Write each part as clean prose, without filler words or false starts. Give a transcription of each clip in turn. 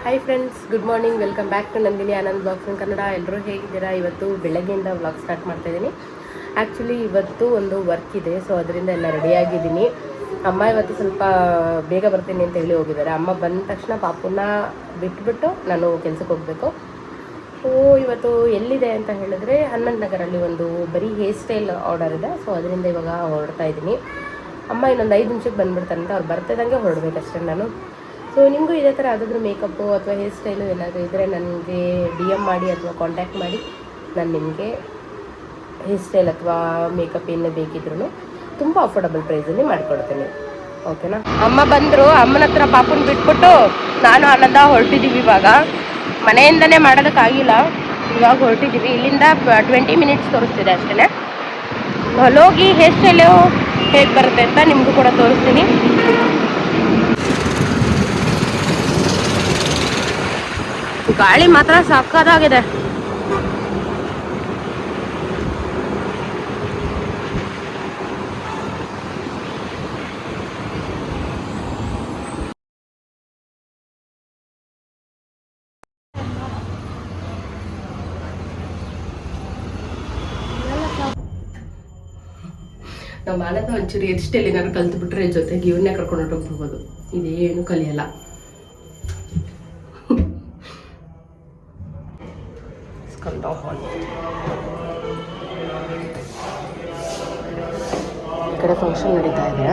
Hi friends, good morning. Welcome back to Nandini Anand blogs in Kannada. ಎಲ್ಲರೂ ಹೇಗಿದ್ದೀರಾ? ಇವತ್ತು ಬೆಳಗ್ಗೆಯಿಂದ ವ್ಲಾಗ್ ಸ್ಟಾರ್ಟ್ ಮಾಡ್ತಾಯಿದ್ದೀನಿ. ಆ್ಯಕ್ಚುಲಿ ಇವತ್ತು ಒಂದು ವರ್ಕ್ ಇದೆ, ಸೊ ಅದರಿಂದ ಎಲ್ಲ ರೆಡಿಯಾಗಿದ್ದೀನಿ. ಅಮ್ಮ ಇವತ್ತು ಸ್ವಲ್ಪ ಬೇಗ ಬರ್ತೀನಿ ಅಂತ ಹೇಳಿ ಹೋಗಿದ್ದಾರೆ. ಅಮ್ಮ ಬಂದ ತಕ್ಷಣ ಪಾಪುನ ಬಿಟ್ಬಿಟ್ಟು ನಾನು ಕೆಲಸಕ್ಕೆ ಹೋಗಬೇಕು. ಸೊ ಇವತ್ತು ಎಲ್ಲಿದೆ ಅಂತ ಹೇಳಿದ್ರೆ ಹನುಮಂತ ನಗರಲ್ಲಿ ಒಂದು ಬರೀ ಹೇರ್ ಸ್ಟೈಲ್ ಆರ್ಡರ್ ಇದೆ. ಸೊ ಅದರಿಂದ ಇವಾಗ ಹೊರಡ್ತಾ ಇದ್ದೀನಿ. ಅಮ್ಮ ಇನ್ನೊಂದು 5 ನಿಮಿಷಕ್ಕೆ ಬಂದುಬಿಡ್ತಾರಂತೆ. ಅವ್ರು ಬರ್ತಿದ್ದಂಗೆ ಹೊರಡ್ಬೇಕಷ್ಟೇ ನಾನು. ಸೊ ನಿಮಗೂ ಇದೇ ಥರ ಯಾವುದಾದ್ರೂ ಮೇಕಪ್ಪು ಅಥವಾ ಹೇರ್ ಸ್ಟೈಲು ಏನಾದರೂ ಇದ್ದರೆ ನನಗೆ DM ಮಾಡಿ ಅಥವಾ ಕಾಂಟ್ಯಾಕ್ಟ್ ಮಾಡಿ. ನಾನು ನಿಮಗೆ ಹೇರ್ ಸ್ಟೈಲ್ ಅಥವಾ ಮೇಕಪ್ ಏನೇ ಬೇಕಿದ್ರೂ ತುಂಬ ಅಫೋರ್ಡಬಲ್ ಪ್ರೈಸಲ್ಲಿ ಮಾಡಿಕೊಡ್ತೀನಿ. ಓಕೆನಾ? ಅಮ್ಮ ಬಂದರು. ಅಮ್ಮನ ಹತ್ರ ಪಾಪುನ ಬಿಟ್ಬಿಟ್ಟು ನಾನು ಆನಂದ ಹೊರಟಿದ್ದೀವಿ. ಇವಾಗ ಮನೆಯಿಂದನೇ ಮಾಡೋದಕ್ಕಾಗಿಲ್ಲ, ಇವಾಗ ಹೊರಟಿದ್ದೀವಿ. ಇಲ್ಲಿಂದ 20 ಮಿನಿಟ್ಸ್ ತೋರಿಸ್ತಿದೆ ಅಷ್ಟೇ. ಅಲ್ಲೋಗಿ ಹೇರ್ ಸ್ಟೈಲು ಹೇಗೆ ಬರುತ್ತೆ ಅಂತ ನಿಮಗೂ ಕೂಡ ತೋರಿಸ್ತೀನಿ. ಗಾಳಿ ಮಾತ್ರ ಸಕ್ಕತ್ತಾಗಿದೆ. ನಾವು ಮಾನದ ಒಂಚೂರು ಹೇರ್ ಸ್ಟೈಲ್ ಏನಾದ್ರು ಕಲ್ತ್ಬಿಟ್ರೆ ಜೊತೆಗೆ ಇವನ್ನೇ ಕರ್ಕೊಂಡು ಹೊರಟೋಗ್ಬಿಡ್ಬೋದು. ಇದೇನು ಕಲಿಯಲ್ಲ. ಈ ಕಡೆ ಫಂಕ್ಷನ್ ನಡೀತಾ ಇದೆ.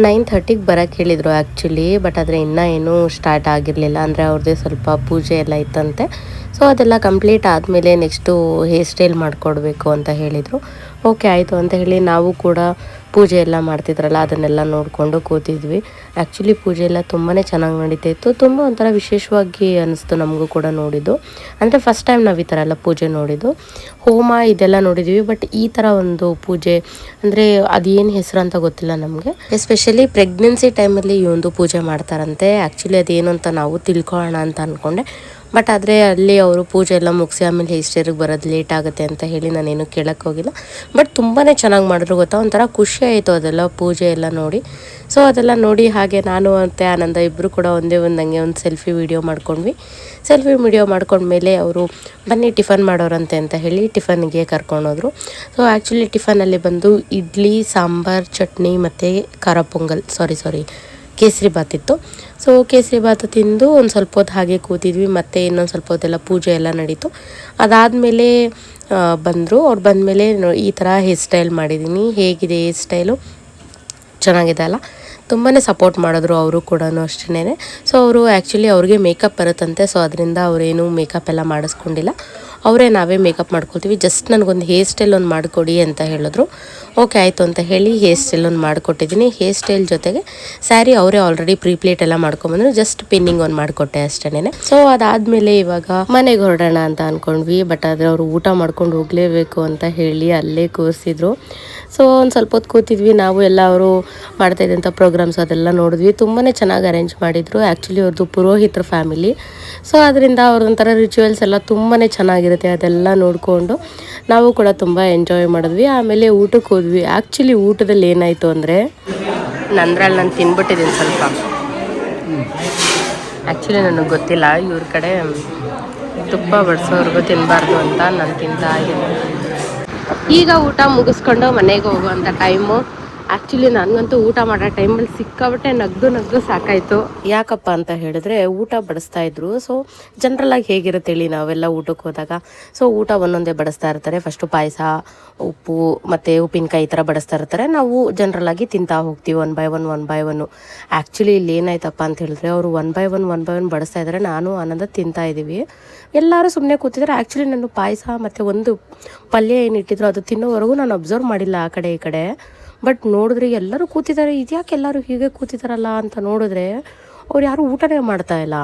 9:30ಗೆ ಬರೋಕ್ಕೆ ಹೇಳಿದರು ಆ್ಯಕ್ಚುಲಿ. ಬಟ್ ಆದರೆ ಇನ್ನೂ ಏನೂ ಸ್ಟಾರ್ಟ್ ಆಗಿರಲಿಲ್ಲ. ಅಂದರೆ ಅವ್ರದ್ದೇ ಸ್ವಲ್ಪ ಪೂಜೆ ಎಲ್ಲ ಇತ್ತಂತೆ. ಸೊ ಅದೆಲ್ಲ ಕಂಪ್ಲೀಟ್ ಆದಮೇಲೆ ನೆಕ್ಸ್ಟು ಹೇರ್ ಸ್ಟೈಲ್ ಮಾಡಿಕೊಡ್ಬೇಕು ಅಂತ ಹೇಳಿದರು. ಓಕೆ ಆಯಿತು ಅಂತ ಹೇಳಿ ನಾವು ಕೂಡ ಪೂಜೆ ಎಲ್ಲ ಮಾಡ್ತಿದ್ರಲ್ಲ ಅದನ್ನೆಲ್ಲ ನೋಡಿಕೊಂಡು ಕೂತಿದ್ವಿ. ಆ್ಯಕ್ಚುಲಿ ಪೂಜೆ ಎಲ್ಲ ತುಂಬಾ ಚೆನ್ನಾಗಿ ನಡೀತಾ ಇತ್ತು. ತುಂಬ ಒಂಥರ ವಿಶೇಷವಾಗಿ ಅನ್ನಿಸ್ತು ನಮಗೂ ಕೂಡ ನೋಡಿದ್ದು. ಅಂದರೆ ಫಸ್ಟ್ ಟೈಮ್ ನಾವು ಈ ಥರ ಎಲ್ಲ ಪೂಜೆ ನೋಡಿದ್ದು. ಹೋಮ ಇದೆಲ್ಲ ನೋಡಿದ್ವಿ, ಬಟ್ ಈ ಥರ ಒಂದು ಪೂಜೆ ಅಂದರೆ ಅದೇನು ಹೆಸರು ಅಂತ ಗೊತ್ತಿಲ್ಲ ನಮಗೆ. ಎಸ್ಪೆಷಲಿ ಪ್ರೆಗ್ನೆನ್ಸಿ ಟೈಮಲ್ಲಿ ಈ ಒಂದು ಪೂಜೆ ಮಾಡ್ತಾರಂತೆ. ಆ್ಯಕ್ಚುಲಿ ಅದೇನು ಅಂತ ನಾವು ತಿಳ್ಕೊಳ್ಳೋಣ ಅಂತ ಅಂದ್ಕೊಂಡೆ. ಬಟ್ ಆದರೆ ಅಲ್ಲಿ ಅವರು ಪೂಜೆ ಎಲ್ಲ ಮುಗಿಸಿ ಆಮೇಲೆ ಹೇರ್ ಸ್ಟೈಲಿಗೆ ಬರೋದು ಲೇಟ್ ಆಗುತ್ತೆ ಅಂತ ಹೇಳಿ ನಾನೇನು ಕೇಳೋಕ್ಕೆ ಹೋಗಿಲ್ಲ. ಬಟ್ ತುಂಬಾ ಚೆನ್ನಾಗಿ ಮಾಡಿದ್ರು ಗೊತ್ತಾ. ಒಂಥರ ಖುಷಿ ಆಯಿತು ಅದೆಲ್ಲ ಪೂಜೆ ಎಲ್ಲ ನೋಡಿ. ಸೊ ಅದೆಲ್ಲ ನೋಡಿ ಹಾಗೆ ನಾನು ಮತ್ತು ಆನಂದ ಇಬ್ಬರು ಕೂಡ ಒಂದೇ ಒಂದಂಗೆ ಒಂದು ಸೆಲ್ಫಿ ವಿಡಿಯೋ ಮಾಡ್ಕೊಂಡ್ವಿ. ಸೆಲ್ಫಿ ವಿಡಿಯೋ ಮಾಡ್ಕೊಂಡ್ಮೇಲೆ ಅವರು ಬನ್ನಿ ಟಿಫನ್ ಮಾಡೋರಂತೆ ಅಂತ ಹೇಳಿ ಟಿಫನ್ಗೆ ಕರ್ಕೊಂಡೋದ್ರು. ಸೊ ಆ್ಯಕ್ಚುಲಿ ಟಿಫನಲ್ಲಿ ಬಂದು ಇಡ್ಲಿ, ಸಾಂಬಾರು, ಚಟ್ನಿ ಮತ್ತು ಖಾರ ಪೊಂಗಲ್ ಕೇಸರಿ ಬಾತ್ ಇತ್ತು. ಸೊ ಕೇಸರಿ ಬಾತ್ ತಿಂದು ಒಂದು ಸ್ವಲ್ಪ ಹೊತ್ತು ಹಾಗೆ ಕೂತಿದ್ವಿ. ಮತ್ತು ಇನ್ನೊಂದು ಸ್ವಲ್ಪ ಹೊತ್ತೆಲ್ಲ ಪೂಜೆ ಎಲ್ಲ ನಡೀತು. ಅದಾದಮೇಲೆ ಬಂದರು. ಅವ್ರು ಬಂದಮೇಲೆ ಈ ಥರ ಹೇರ್ ಸ್ಟೈಲ್ ಮಾಡಿದ್ದೀನಿ. ಹೇಗಿದೆ ಹೇರ್ ಸ್ಟೈಲು? ಚೆನ್ನಾಗಿದೆ ಅಲ್ಲ? ತುಂಬಾ ಸಪೋರ್ಟ್ ಮಾಡಿದ್ರು ಅವರು ಕೂಡ ಅಷ್ಟೇ. ಸೊ ಅವರು ಆ್ಯಕ್ಚುಲಿ ಅವ್ರಿಗೆ ಮೇಕಪ್ ಬರುತ್ತಂತೆ. ಸೊ ಅದರಿಂದ ಅವರೇನು ಮೇಕಪ್ ಎಲ್ಲ ಮಾಡಿಸ್ಕೊಂಡಿಲ್ಲ. ನಾವೇ ಮೇಕಪ್ ಮಾಡ್ಕೊಳ್ತೀವಿ. ಜಸ್ಟ್ ನನಗೊಂದು ಹೇರ್ ಸ್ಟೈಲ್ ಒಂದು ಮಾಡಿಕೊಡಿ ಅಂತ ಹೇಳಿದ್ರು. ಓಕೆ ಆಯಿತು ಅಂತ ಹೇಳಿ ಹೇರ್ ಸ್ಟೈಲ್ ಒಂದು ಮಾಡಿಕೊಟ್ಟಿದ್ದೀನಿ. ಹೇರ್ ಸ್ಟೈಲ್ ಜೊತೆಗೆ ಸ್ಯಾರಿ ಅವರೇ ಆಲ್ರೆಡಿ ಪ್ರೀಪ್ಲೇಟ್ ಎಲ್ಲ ಮಾಡ್ಕೊಂಬಂದ್ರು. ಜಸ್ಟ್ ಪಿನ್ನಿಂಗ್ ಒಂದು ಮಾಡಿಕೊಟ್ಟೆ ಅಷ್ಟೇ. ಸೊ ಅದಾದಮೇಲೆ ಇವಾಗ ಮನೆಗೆ ಹೊರಡೋಣ ಅಂತ ಅಂದ್ಕೊಂಡ್ವಿ. ಬಟ್ ಆದರೆ ಅವರು ಊಟ ಮಾಡ್ಕೊಂಡು ಹೋಗಲೇಬೇಕು ಅಂತ ಹೇಳಿ ಅಲ್ಲೇ ಕೂರಿಸಿದ್ರು. ಸೊ ಒಂದು ಸ್ವಲ್ಪ ಹೊತ್ತು ಕೂತಿದ್ವಿ ನಾವು ಎಲ್ಲ. ಅವರು ಮಾಡ್ತಾಯಿದ್ದಂಥ ಪ್ರೋಗ್ರಾಮ್ಸ್ ಅದೆಲ್ಲ ನೋಡಿದ್ವಿ. ತುಂಬಾ ಚೆನ್ನಾಗಿ ಅರೇಂಜ್ ಮಾಡಿದರು. ಆ್ಯಕ್ಚುಲಿ ಅವ್ರದ್ದು ಪುರೋಹಿತರ ಫ್ಯಾಮಿಲಿ. ಸೊ ಅದರಿಂದ ಅವ್ರದೊಂಥರ ರಿಚುವಲ್ಸ್ ಎಲ್ಲ ತುಂಬಾ ಚೆನ್ನಾಗಿರುತ್ತೆ. ಅದೆಲ್ಲ ನೋಡಿಕೊಂಡು ನಾವು ಕೂಡ ತುಂಬ ಎಂಜಾಯ್ ಮಾಡಿದ್ವಿ. ಆಮೇಲೆ ಊಟಕ್ಕೆ ಹೋದ್ವಿ. ಆ್ಯಕ್ಚುಲಿ ಊಟದಲ್ಲಿ ಏನಾಯಿತು ಅಂದರೆ ನಂದ್ರಲ್ಲಿ ನಾನು ತಿನ್ಬಿಟ್ಟಿದ್ದೀನಿ ಸ್ವಲ್ಪ. ಆ್ಯಕ್ಚುಲಿ ನನಗೆ ಗೊತ್ತಿಲ್ಲ, ಇವ್ರ ಕಡೆ ತುಪ್ಪ ಬಡಿಸೋರ್ಗೂ ತಿನ್ನಬಾರ್ದು ಅಂತ ನಾನು ತಿಂತಾ ಇದ್ದೀನಿ. ಈಗ ಊಟ ಮುಗಿಸ್ಕೊಂಡು ಮನೆಗೆ ಹೋಗುವಂಥ ಟೈಮು. ಆ್ಯಕ್ಚುಲಿ ನನಗಂತೂ ಊಟ ಮಾಡೋ ಟೈಮಲ್ಲಿ ಸಿಕ್ಕಾಬಿಟ್ಟೆ ನಗ್ದು ಸಾಕಾಯಿತು. ಯಾಕಪ್ಪ ಅಂತ ಹೇಳಿದ್ರೆ ಊಟ ಬಡಿಸ್ತಾ ಇದ್ರು. ಸೊ ಜನರಲಾಗಿ ಹೇಗಿರುತ್ತೆ ಹೇಳಿ, ನಾವೆಲ್ಲ ಊಟಕ್ಕೆ ಹೋದಾಗ ಸೊ ಊಟ ಒಂದೊಂದೇ ಬಡಿಸ್ತಾ ಇರ್ತಾರೆ. ಫಸ್ಟು ಪಾಯಸ, ಉಪ್ಪು ಮತ್ತು ಉಪ್ಪಿನಕಾಯಿ ಈ ಥರ ಬಡಿಸ್ತಾ ಇರ್ತಾರೆ. ನಾವು ಜನರಲಾಗಿ ತಿಂತಾ ಹೋಗ್ತೀವಿ ಒನ್ ಬೈ ಒನ್. ಆ್ಯಕ್ಚುಲಿ ಇಲ್ಲಿ ಏನಾಯ್ತಪ್ಪ ಅಂತ ಹೇಳಿದ್ರೆ ಅವರು ಒನ್ ಬೈ ಒನ್ ಬಡಿಸ್ತಾ ಇದ್ದಾರೆ. ನಾನು ಆನಂದ ತಿಂತಾ ಇದ್ದೀವಿ. ಎಲ್ಲರೂ ಸುಮ್ಮನೆ ಕೂತಿದ್ದಾರೆ. ಆ್ಯಕ್ಚುಲಿ ನಾನು ಪಾಯಸ ಮತ್ತು ಒಂದು ಪಲ್ಯ ಏನಿಟ್ಟಿದ್ರು ಅದು ತಿನ್ನೋವರೆಗೂ ನಾನು ಅಬ್ಸರ್ವ್ ಮಾಡಿಲ್ಲ ಆ ಕಡೆ ಈ ಕಡೆ. ಬಟ್ ನೋಡಿದ್ರೆ ಎಲ್ಲರೂ ಕೂತಿದ್ದಾರೆ. ಇದ್ಯಾಕೆ ಎಲ್ಲರೂ ಹೀಗೆ ಕೂತಿದ್ದಾರಲ್ಲ ಅಂತ ನೋಡಿದ್ರೆ ಅವ್ರು ಯಾರೂ ಊಟನೇ ಮಾಡ್ತಾಯಿಲ್ಲ.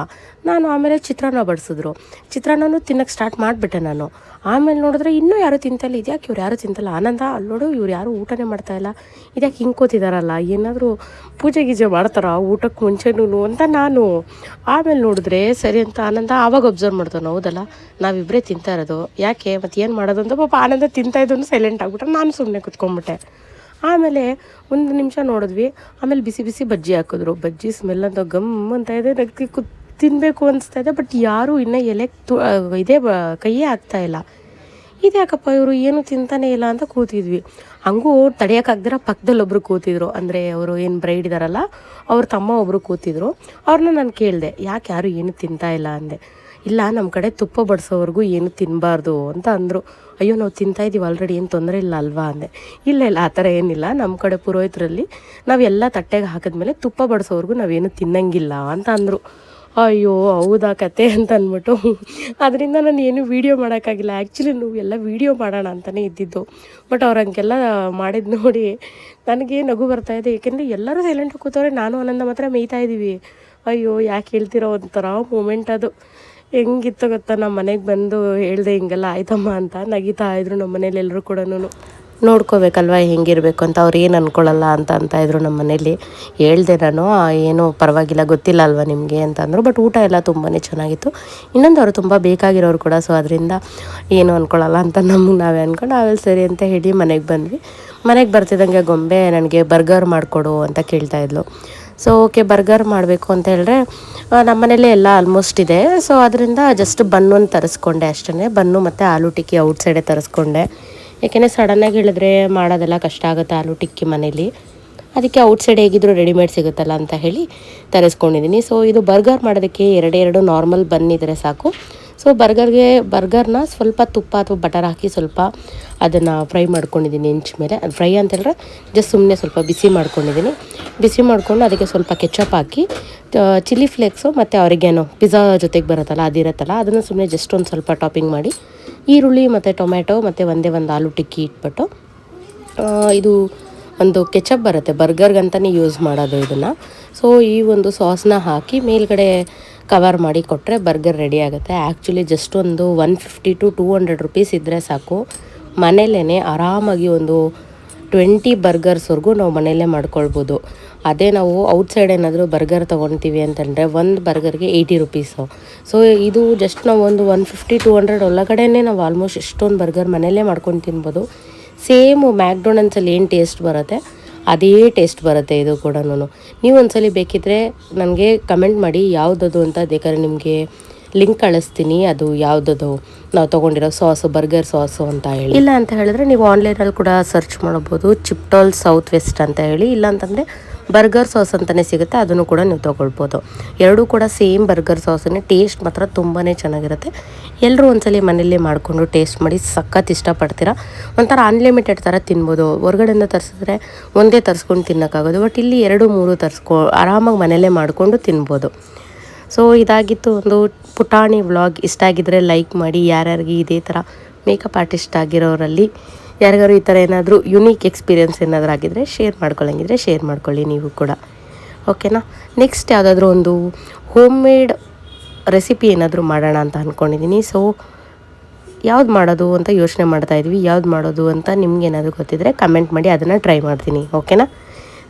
ನಾನು ಆಮೇಲೆ ಚಿತ್ರಾನ್ನ ಬಡಿಸಿದ್ರು. ಚಿತ್ರಾನ್ನೂ ತಿನ್ನೋಕ್ಕೆ ಸ್ಟಾರ್ಟ್ ಮಾಡಿಬಿಟ್ಟೆ ನಾನು. ಆಮೇಲೆ ನೋಡಿದ್ರೆ ಇನ್ನೂ ಯಾರೂ ತಿಂತಾಯಿಲ್ಲ. ಇದ್ಯಾಕೆ ಇವ್ರು ಯಾರೂ ತಿಂತಲ್ಲ? ಆನಂದ ಅಲ್ಲಿ ನೋಡು, ಇವ್ರು ಯಾರೂ ಊಟನೇ ಮಾಡ್ತಾಯಿಲ್ಲ. ಇದ್ಯಾಕೆ ಹಿಂಗೆ ಕೂತಿದ್ದಾರಲ್ಲ? ಏನಾದರೂ ಪೂಜೆ ಗೀಜೆ ಮಾಡ್ತಾರ ಊಟಕ್ಕೆ ಮುಂಚೆನೂ ಅಂತ ನಾನು. ಆಮೇಲೆ ನೋಡಿದ್ರೆ ಸರಿ ಅಂತ ಆನಂದ ಆವಾಗ ಅಬ್ಸರ್ವ್ ಮಾಡ್ತಾನೆ. ಹೌದಲ್ಲ, ನಾವಿಬ್ಬರೇ ತಿಂತಾ ಇರೋದು, ಯಾಕೆ ಮತ್ತು ಏನು ಮಾಡೋದು ಅಂತ ಪಾಪ ಆನಂದ ತಿಂತಾಯಿದ್ದನು ಸೈಲೆಂಟ್ ಆಗಿಬಿಟ್ರೆ. ನಾನು ಸುಮ್ಮನೆ ಕೂತ್ಕೊಂಡ್ಬಿಟ್ಟೆ. ಆಮೇಲೆ ಒಂದು ನಿಮಿಷ ನೋಡಿದ್ವಿ, ಆಮೇಲೆ ಬಿಸಿ ಬಿಸಿ ಬಜ್ಜಿ ಹಾಕಿದ್ರು. ಬಜ್ಜಿ ಸ್ಮೆಲ್ ಅಂತ ಗಮ್ ಅಂತ ಇದೆ, ನನಗೆ ತಿನ್ನಬೇಕು ಅನಿಸ್ತಾ ಇದೆ. ಬಟ್ ಯಾರೂ ಇನ್ನೂ ಎಲೆ ಇದೇ ಕೈಯೇ ಆಗ್ತಾಯಿಲ್ಲ. ಇದ್ಯಾಕಪ್ಪ ಇವರು ಏನು ತಿಂತಾನೆ ಇಲ್ಲ ಅಂತ ಕೂತಿದ್ವಿ. ಹಂಗೂ ತಡೆಯೋಕ್ಕಾಗ್ದಿರ ಪಕ್ಕದಲ್ಲಿ ಒಬ್ಬರು ಕೂತಿದ್ರು, ಅಂದರೆ ಅವರು ಏನು ಬ್ರೈಡ್ ಇದ್ದಾರಲ್ಲ ಅವ್ರ ತಮ್ಮ ಒಬ್ಬರು ಕೂತಿದ್ರು. ಅವ್ರನ್ನ ನಾನು ಕೇಳಿದೆ, ಯಾಕೆ ಯಾರು ಏನು ತಿಂತಾ ಇಲ್ಲ ಅಂದೆ. ಇಲ್ಲ, ನಮ್ಮ ಕಡೆ ತುಪ್ಪ ಬಡಿಸೋವರೆಗೂ ಏನು ತಿನ್ನಬಾರ್ದು ಅಂತ ಅಂದರು. ಅಯ್ಯೋ, ನಾವು ತಿಂತಾಯಿದ್ದೀವಿ ಆಲ್ರೆಡಿ, ಏನು ತೊಂದರೆ ಇಲ್ಲ ಅಲ್ವಾ ಅಂದೆ. ಇಲ್ಲ ಇಲ್ಲ, ಆ ಥರ ಏನಿಲ್ಲ, ನಮ್ಮ ಕಡೆ ಪುರೋಹಿತರಲ್ಲಿ ನಾವೆಲ್ಲ ತಟ್ಟೆಗೆ ಹಾಕಿದ್ಮೇಲೆ ತುಪ್ಪ ಬಡಿಸೋವರೆಗೂ ನಾವೇನು ತಿನ್ನಂಗಿಲ್ಲ ಅಂತ ಅಂದರು. ಅಯ್ಯೋ ಹೌದಾ ಕತೆ ಅಂತ ಅಂದ್ಬಿಟ್ಟು ಅದರಿಂದ ನಾನು ಏನು ವೀಡಿಯೋ ಮಾಡೋಕ್ಕಾಗಿಲ್ಲ. ಆ್ಯಕ್ಚುಲಿ ನಾವು ಎಲ್ಲ ವೀಡಿಯೋ ಮಾಡೋಣ ಅಂತಲೇ ಇದ್ದಿದ್ದು. ಬಟ್ ಅವ್ರು ಹಂಗೆಲ್ಲ ಮಾಡಿದ್ದು ನೋಡಿ ನನಗೆ ನಗು ಬರ್ತಾಯಿದೆ. ಏಕೆಂದರೆ ಎಲ್ಲರೂ ಸೈಲೆಂಟಾಗಿ ಕೂತವ್ರೆ, ನಾನು ಆನಂದ ಮಾತ್ರ ಮೇಯ್ತಾ ಇದ್ದೀವಿ. ಅಯ್ಯೋ ಯಾಕೆ ಹೇಳ್ತಿರೋ ಒಂಥರ ಮೂಮೆಂಟ್ ಅದು. ಹೆಂಗಿತ್ತು ಗೊತ್ತಾ, ನಮ್ಮ ಮನೆಗೆ ಬಂದು ಹೇಳಿದೆ ಹಿಂಗೆಲ್ಲ ಆಯ್ತಮ್ಮ ಅಂತ ನಗಿತಾ ಇದ್ರು ನಮ್ಮ ಮನೇಲಿ ಎಲ್ಲರೂ ಕೂಡ. ನೋಡ್ಕೋಬೇಕಲ್ವ ಹೆಂಗಿರಬೇಕು ಅಂತ, ಅವ್ರು ಏನು ಅಂದ್ಕೊಳ್ಳಲ್ಲ ಅಂತ ಇದ್ರು ನಮ್ಮ ಮನೇಲಿ. ಹೇಳ್ದೆ ನಾನು, ಏನೂ ಪರವಾಗಿಲ್ಲ, ಗೊತ್ತಿಲ್ಲ ಅಲ್ವಾ ನಿಮಗೆ ಅಂತಂದರು. ಬಟ್ ಊಟ ಎಲ್ಲ ತುಂಬಾ ಚೆನ್ನಾಗಿತ್ತು. ಇನ್ನೊಂದು ಅವರು ತುಂಬ ಬೇಕಾಗಿರೋರು ಕೂಡ, ಸೊ ಅದರಿಂದ ಏನು ಅಂದ್ಕೊಳ್ಳಲ್ಲ ಅಂತ ನಮಗೆ ನಾವೇ ಅಂದ್ಕೊಂಡು ಆಮೇಲೆ ಸರಿ ಅಂತ ಹೇಳಿ ಮನೆಗೆ ಬಂದ್ವಿ. ಮನೆಗೆ ಬರ್ತಿದ್ದಂಗೆ ಗೊಂಬೆ ನನಗೆ ಬರ್ಗರ್ ಮಾಡಿಕೊಡು ಅಂತ ಕೇಳ್ತಾಯಿದ್ಲು. ಸೊ ಓಕೆ, ಬರ್ಗರ್ ಮಾಡಬೇಕು ಅಂತ ಹೇಳಿದ್ರೆ ನಮ್ಮ ಮನೇಲಿ ಎಲ್ಲ ಆಲ್ಮೋಸ್ಟ್ ಇದೆ. ಸೊ ಅದರಿಂದ ಜಸ್ಟ್ ಬನ್ನೊಂದು ತರಿಸ್ಕೊಂಡೆ ಅಷ್ಟೇ. ಬನ್ನು ಮತ್ತು ಆಲೂ ಟಿಕ್ಕಿ ಔಟ್ಸೈಡೇ ತರಿಸ್ಕೊಂಡೆ. ಏಕೆಂದರೆ ಸಡನ್ನಾಗಿ ಹೇಳಿದ್ರೆ ಮಾಡೋದೆಲ್ಲ ಕಷ್ಟ ಆಗುತ್ತೆ ಆಲೂ ಟಿಕ್ಕಿ ಮನೇಲಿ. ಅದಕ್ಕೆ ಔಟ್ಸೈಡ್ ಹೇಗಿದ್ರು ರೆಡಿಮೇಡ್ ಸಿಗುತ್ತಲ್ಲ ಅಂತ ಹೇಳಿ ತರಿಸ್ಕೊಂಡಿದ್ದೀನಿ. ಸೊ ಇದು ಬರ್ಗರ್ ಮಾಡೋದಕ್ಕೆ ಎರಡು ನಾರ್ಮಲ್ ಬನ್ನಿದ್ರೆ ಸಾಕು. ಸೊ ಬರ್ಗರ್ನ ಸ್ವಲ್ಪ ತುಪ್ಪ ಅಥವಾ ಬಟರ್ ಹಾಕಿ ಸ್ವಲ್ಪ ಅದನ್ನು ಫ್ರೈ ಮಾಡ್ಕೊಂಡಿದ್ದೀನಿ ಹೆಂಚ್ ಮೇಲೆ. ಅದು ಫ್ರೈ ಅಂತ ಹೇಳಿದ್ರೆ ಜಸ್ಟ್ ಸುಮ್ಮನೆ ಸ್ವಲ್ಪ ಬಿಸಿ ಮಾಡ್ಕೊಂಡಿದ್ದೀನಿ. ಬಿಸಿ ಮಾಡಿಕೊಂಡು ಅದಕ್ಕೆ ಸ್ವಲ್ಪ ಕೆಚಪ್ ಹಾಕಿ, ಚಿಲ್ಲಿ ಫ್ಲೇಕ್ಸು ಮತ್ತು ಆರಿಗ್ಯಾನೋ ಪಿಜ್ಜಾ ಜೊತೆಗೆ ಬರುತ್ತಲ್ಲ ಅದಿರುತ್ತಲ್ಲ, ಅದನ್ನು ಸುಮ್ಮನೆ ಜಸ್ಟ್ ಒಂದು ಸ್ವಲ್ಪ ಟಾಪಿಂಗ್ ಮಾಡಿ, ಈರುಳ್ಳಿ ಮತ್ತು ಟೊಮ್ಯಾಟೊ ಮತ್ತು ಒಂದೇ ಆಲೂ ಟಿಕ್ಕಿ ಇಟ್ಬಿಟ್ಟು, ಇದು ಒಂದು ಕೆಚಪ್ ಬರುತ್ತೆ ಬರ್ಗರ್ಗಂತಲೇ ಯೂಸ್ ಮಾಡೋದು ಇದನ್ನು. ಸೊ ಈ ಒಂದು ಸಾಸ್ನ ಹಾಕಿ ಮೇಲ್ಗಡೆ ಕವರ್ ಮಾಡಿ ಕೊಟ್ಟರೆ ಬರ್ಗರ್ ರೆಡಿ ಆಗುತ್ತೆ. ಆ್ಯಕ್ಚುಲಿ ಜಸ್ಟ್ ಒಂದು 150 to 200 ರುಪೀಸ್ ಇದ್ದರೆ ಸಾಕು, ಮನೇಲೇ ಆರಾಮಾಗಿ ಒಂದು 20 ಬರ್ಗರ್ಸ್ವರೆಗೂ ನಾವು ಮನೆಯಲ್ಲೇ ಮಾಡ್ಕೊಳ್ಬೋದು. ಅದೇ ನಾವು ಔಟ್ಸೈಡ್ ಏನಾದರೂ ಬರ್ಗರ್ ತೊಗೊಳ್ತೀವಿ ಅಂತಂದರೆ ಒಂದು ಬರ್ಗರ್ಗೆ 80 ರುಪೀಸು. ಸೊ ಇದು ಜಸ್ಟ್ ನಾವು ಒಂದು 150-200 ಒಳಗಡೆನೇ ನಾವು ಆಲ್ಮೋಸ್ಟ್ ಎಷ್ಟೊಂದು ಬರ್ಗರ್ ಮನೆಯಲ್ಲೇ ಮಾಡ್ಕೊಂಡು ತಿನ್ಬೋದು. ಸೇಮು ಮ್ಯಾಕ್ಡೊನಾಲ್ಡ್ಸಲ್ಲಿ ಏನು ಟೇಸ್ಟ್ ಬರುತ್ತೆ ಅದೇ ಟೇಸ್ಟ್ ಬರುತ್ತೆ ಇದು ಕೂಡ. ನೀವು ಒಂದ್ಸಲಿ ಬೇಕಿದ್ದರೆ ನನಗೆ ಕಮೆಂಟ್ ಮಾಡಿ ಯಾವುದದು ಅಂತ, ಬೇಕಾದ್ರೆ ನಿಮಗೆ ಲಿಂಕ್ ಕಳಿಸ್ತೀನಿ, ಅದು ಯಾವುದದು ನಾವು ತೊಗೊಂಡಿರೋ ಸಾಸು, ಬರ್ಗರ್ ಸಾಸು ಅಂತ ಹೇಳಿ. ಇಲ್ಲ ಅಂತ ಹೇಳಿದ್ರೆ ನೀವು ಆನ್ಲೈನಲ್ಲಿ ಕೂಡ ಸರ್ಚ್ ಮಾಡ್ಬೋದು, ಚಿಪ್ಟಾಲ್ ಸೌತ್ ವೆಸ್ಟ್ ಅಂತ ಹೇಳಿ. ಇಲ್ಲ ಅಂತಂದರೆ ಬರ್ಗರ್ ಸಾಸ್ ಅಂತಲೇ ಸಿಗುತ್ತೆ, ಅದನ್ನು ಕೂಡ ನೀವು ತೊಗೊಳ್ಬೋದು. ಎರಡೂ ಕೂಡ ಸೇಮ್ ಬರ್ಗರ್ ಸಾಸನ್ನೇ, ಟೇಸ್ಟ್ ಮಾತ್ರ ತುಂಬಾ ಚೆನ್ನಾಗಿರುತ್ತೆ. ಎಲ್ಲರೂ ಒಂದ್ಸಲಿ ಮನೆಯಲ್ಲೇ ಮಾಡಿಕೊಂಡು ಟೇಸ್ಟ್ ಮಾಡಿ ಸಖತ್ ಇಷ್ಟಪಡ್ತೀರಾ. ಒಂಥರ ಅನ್ಲಿಮಿಟೆಡ್ ಥರ ತಿನ್ಬೋದು. ಹೊರಗಡೆಯಿಂದ ತರಿಸಿದ್ರೆ ಒಂದೇ ತರಿಸ್ಕೊಂಡು ತಿನ್ನೋಕ್ಕಾಗೋದು, ಬಟ್ ಇಲ್ಲಿ 2-3 ಆರಾಮಾಗಿ ಮನೆಯಲ್ಲೇ ಮಾಡಿಕೊಂಡು ತಿನ್ಬೋದು. ಸೊ ಇದಾಗಿತ್ತು ಒಂದು ಪುಟಾಣಿ ವ್ಲಾಗ್. ಇಷ್ಟ ಆಗಿದ್ದರೆ ಲೈಕ್ ಮಾಡಿ. ಯಾರ್ಯಾರಿಗೆ ಇದೇ ಥರ ಮೇಕಪ್ ಆರ್ಟಿಸ್ಟ್ ಆಗಿರೋರಲ್ಲಿ ಯಾರಿಗಾರು ಈ ಥರ ಏನಾದರೂ ಯುನೀಕ್ ಎಕ್ಸ್ಪೀರಿಯೆನ್ಸ್ ಏನಾದರೂ ಆಗಿದ್ದರೆ ಶೇರ್ ಮಾಡ್ಕೊಳ್ಳಂಗಿದ್ರೆ ಶೇರ್ ಮಾಡ್ಕೊಳ್ಳಿ ನೀವು ಕೂಡ, ಓಕೆನಾ. ನೆಕ್ಸ್ಟ್ ಯಾವುದಾದ್ರೂ ಒಂದು ಹೋಮ್ ಮೇಡ್ ರೆಸಿಪಿ ಏನಾದರೂ ಮಾಡೋಣ ಅಂತ ಅಂದ್ಕೊಂಡಿದ್ದೀನಿ. ಸೊ ಯಾವ್ದು ಮಾಡೋದು ಅಂತ ಯೋಚನೆ ಮಾಡ್ತಾಯಿದ್ವಿ. ಯಾವ್ದು ಮಾಡೋದು ಅಂತ ನಿಮ್ಗೇನಾದರೂ ಗೊತ್ತಿದ್ದರೆ ಕಮೆಂಟ್ ಮಾಡಿ, ಅದನ್ನು ಟ್ರೈ ಮಾಡ್ತೀನಿ, ಓಕೆನಾ.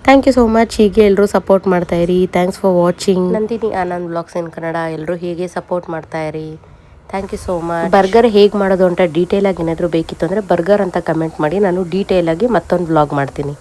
Thank you so much. ಹೀಗೆ ಎಲ್ಲರೂ ಸಪೋರ್ಟ್ ಮಾಡ್ತಾಯಿರಿ. Thanks for watching. Nandini Anand vlogs in Kannada. ಎಲ್ಲರೂ ಹೀಗೆ ಸಪೋರ್ಟ್ ಮಾಡ್ತಾಯಿರಿ. Thank you so much. Burger ಹೇಗೆ ಮಾಡೋದು ಅಂತ ಡೀಟೇಲಾಗಿ ಏನಾದರೂ ಬೇಕಿತ್ತು ಅಂದರೆ ಬರ್ಗರ್ ಅಂತ ಕಮೆಂಟ್ ಮಾಡಿ, ನಾನು ಡೀಟೇಲಾಗಿ ಮತ್ತೊಂದು ವ್ಲಾಗ್ ಮಾಡ್ತೀನಿ.